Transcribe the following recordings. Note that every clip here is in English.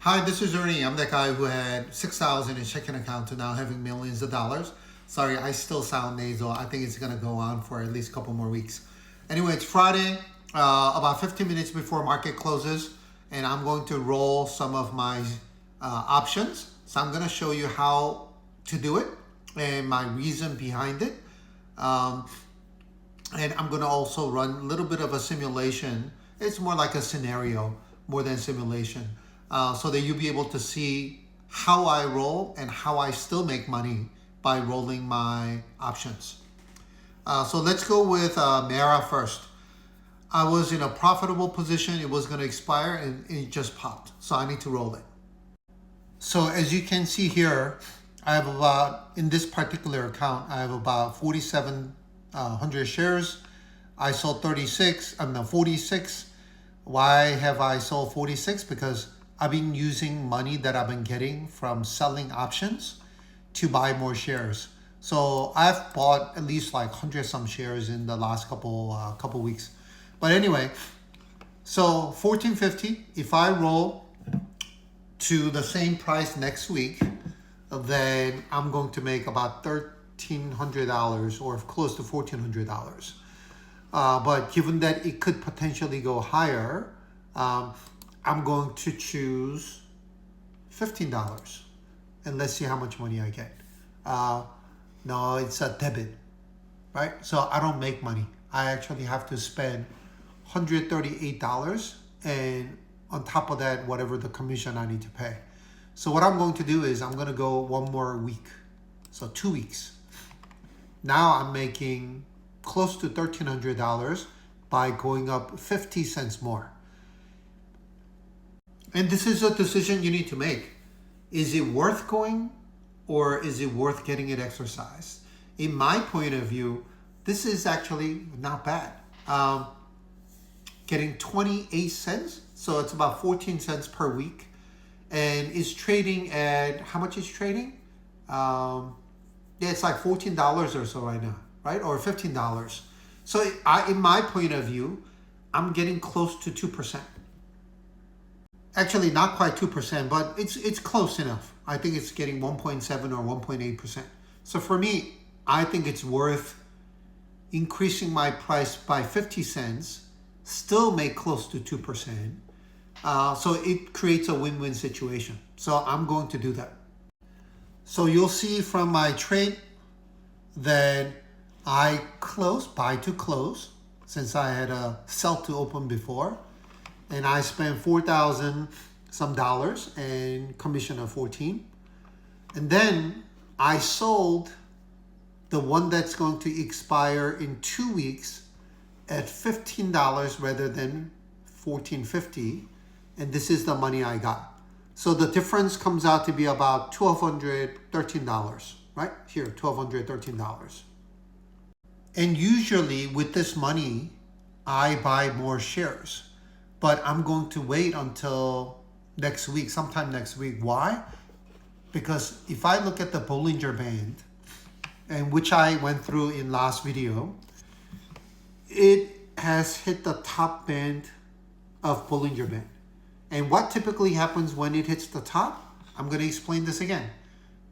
Hi, this is Ernie. I'm that guy who had 6,000 in checking account to now having millions of dollars. Sorry, I still sound nasal. I think it's gonna go on for at least a couple more weeks. Anyway, it's Friday, about 15 minutes before market closes, and I'm going to roll some of my options. So I'm gonna show you how to do it and my reason behind it. Um, and I'm gonna also run a little bit of a simulation. It's more like a scenario more than simulation, so that you'll be able to see how I roll and how I still make money by rolling my options. So let's go with Mara first. I was in a profitable position. It was going to expire and it just popped. So I need to roll it. So as you can see here, I have about, in this particular account, I have about 4,700 shares. I sold 46. Why have I sold 46? Because I've been using money that I've been getting from selling options to buy more shares. So I've bought at least like 100 some shares in the last couple weeks. But anyway, so 1450, if I roll to the same price next week, then I'm going to make about $1,300 or close to $1,400. But given that it could potentially go higher, I'm going to choose $15 and let's see how much money I get. No, it's a debit, right? So I don't make money. I actually have to spend $138 and on top of that, whatever the commission I need to pay. So what I'm going to do is I'm going to go one more week. So 2 weeks. Now I'm making close to $1,300 by going up 50 cents more. And this is a decision you need to make. Is it worth going or is it worth getting it exercised? In my point of view, this is actually not bad. Getting 28 cents, so it's about 14 cents per week. And it's trading at, how much is trading? Yeah, it's like $14 or so right now, right? Or $15. So in my point of view, I'm getting close to 2%. Actually, not quite 2%, but it's close enough. I think it's getting 1.7 or 1.8%. So for me, I think it's worth increasing my price by 50 cents, still make close to 2%. So it creates a win-win situation. So I'm going to do that. So you'll see from my trade that I closed, buy to close, since I had a sell to open before. And I spent 4,000 some dollars and commission of 14. And then I sold the one that's going to expire in 2 weeks at $15 rather than $14.50. And this is the money I got. So the difference comes out to be about $1,213, right? Here, $1,213. And usually with this money, I buy more shares. But I'm going to wait until next week, sometime next week. Why? Because if I look at the Bollinger Band, and which I went through in last video, it has hit the top band of Bollinger Band. And what typically happens when it hits the top? I'm going to explain this again.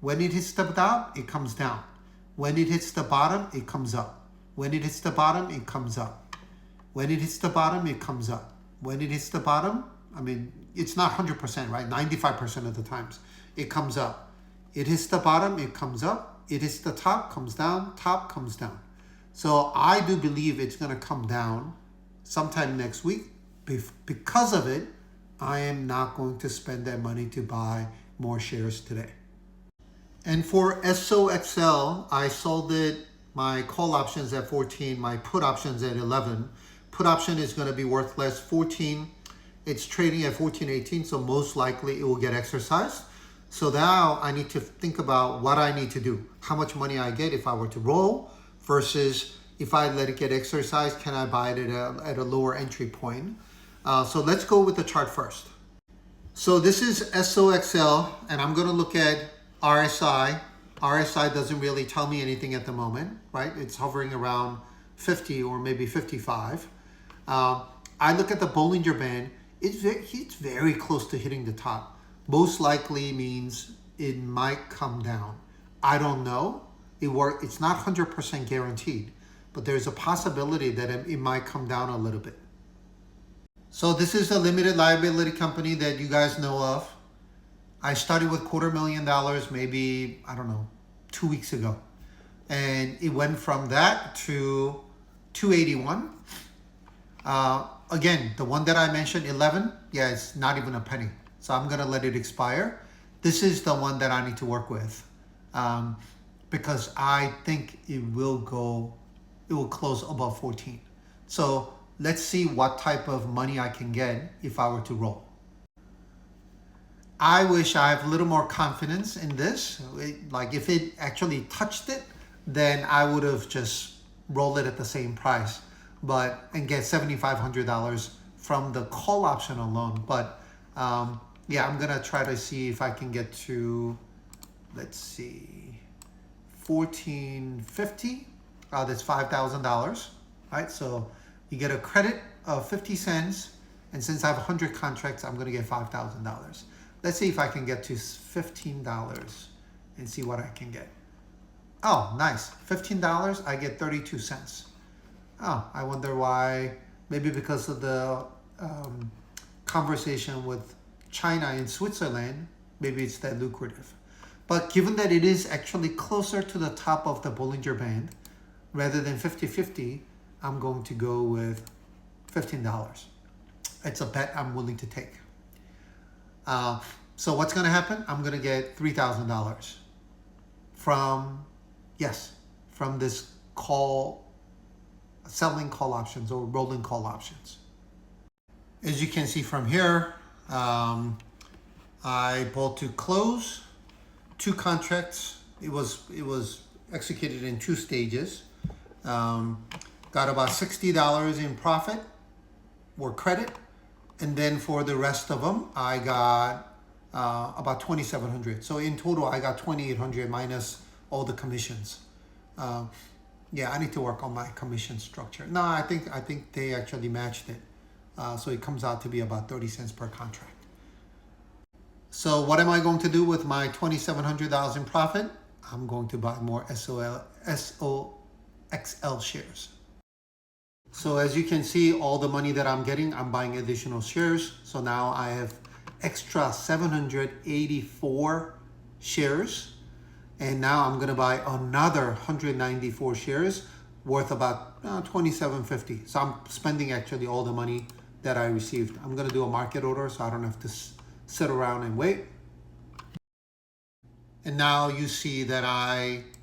When it hits the top, it comes down. When it hits the bottom, it comes up. When it hits the bottom, it comes up. When it hits the bottom, it comes up. When it hits the bottom, I mean, it's not 100%, right? 95% of the times it comes up. It hits the bottom, it comes up. It hits the top, comes down, top comes down. So I do believe it's going to come down sometime next week. Because of it, I am not going to spend that money to buy more shares today. And for SOXL, I sold it, my call options at 14, my put options at 11. Put option is going to be worth less, 14. It's trading at 14.18, so most likely it will get exercised. So now I need to think about what I need to do. How much money I get if I were to roll versus if I let it get exercised, can I buy it at a lower entry point? So let's go with the chart first. So this is SOXL, and I'm going to look at RSI. RSI doesn't really tell me anything at the moment, right? It's hovering around 50 or maybe 55. I look at the Bollinger Band. It's very close to hitting the top. most likely means it might come down. I don't know. It's not 100% guaranteed, but there's a possibility that it might come down a little bit. So this is a limited liability company that you guys know of. I started with $250,000 maybe, I don't know, 2 weeks ago. And it went from that to 281. Again, the one that I mentioned, 11, yeah, it's not even a penny. So I'm gonna let it expire. This is the one that I need to work with because I think it will close above 14. So let's see what type of money I can get if I were to roll. I wish I have a little more confidence in this. Like if it actually touched it, then I would have just rolled it at the same price, and get $7,500 from the call option alone. But yeah, I'm gonna try to see if I can get to, let's see, 1450. That's $5,000, right? So you get a credit of 50 cents, and since I have 100 contracts, I'm gonna get $5,000. Let's see if I can get to $15 and see what I can get. Oh, nice. $15, I get 32 cents. Oh, I wonder why. Maybe because of the conversation with China and Switzerland, maybe it's that lucrative. But given that it is actually closer to the top of the Bollinger Band, rather than 50-50, I'm going to go with $15. It's a bet I'm willing to take. So what's going to happen? I'm going to get $3,000 from this selling call options or rolling call options. As you can see from here, I bought to close 2 contracts. It was executed in 2 stages. Got about $60 in profit or credit, and then for the rest of them, I got about $2,700. So in total, I got $2,800 minus all the commissions. Yeah, I need to work on my commission structure. No, I think they actually matched it. So it comes out to be about 30 cents per contract. So what am I going to do with my $2,700 in profit? I'm going to buy more SOXL shares. So as you can see, all the money that I'm getting, I'm buying additional shares. So now I have extra 784 shares. And now I'm going to buy another 194 shares worth about $2,750. So I'm spending actually all the money that I received. I'm going to do a market order so I don't have to sit around and wait. And now you see that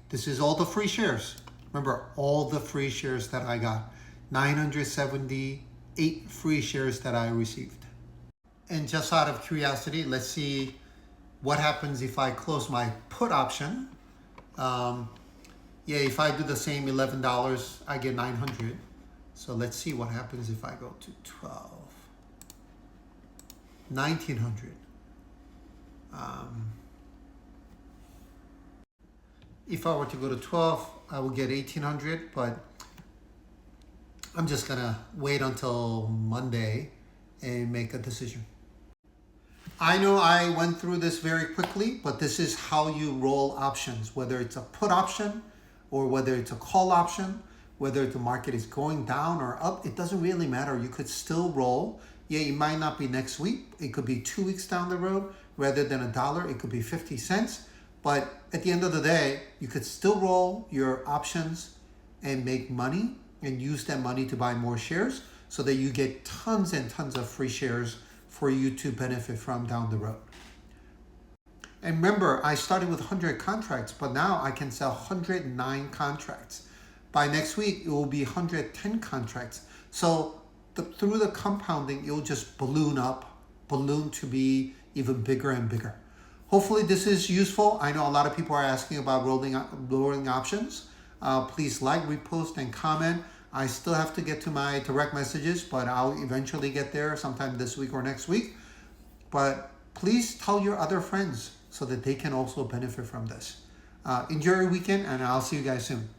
this is all the free shares. Remember, all the free shares that I got. 978 free shares that I received. And just out of curiosity, let's see what happens if I close my put option. Yeah, if I do the same $11, I get 900. So let's see what happens if I go to 12. 1900. If I were to go to 12, I would get 1800, but I'm just gonna wait until Monday and make a decision. I know I went through this very quickly, but this is how you roll options, whether it's a put option or whether it's a call option, whether the market is going down or up, it doesn't really matter. You could still roll. Yeah, it might not be next week. It could be 2 weeks down the road. Rather than $1, it could be 50 cents. But at the end of the day, you could still roll your options and make money and use that money to buy more shares so that you get tons and tons of free shares for you to benefit from down the road. And remember, I started with 100 contracts, but now I can sell 109 contracts. By next week, it will be 110 contracts. So through the compounding, it will just balloon to be even bigger and bigger. Hopefully this is useful. I know a lot of people are asking about rolling options. Please like, repost, and comment. I still have to get to my direct messages, but I'll eventually get there sometime this week or next week. But please tell your other friends so that they can also benefit from this. Enjoy your weekend, and I'll see you guys soon.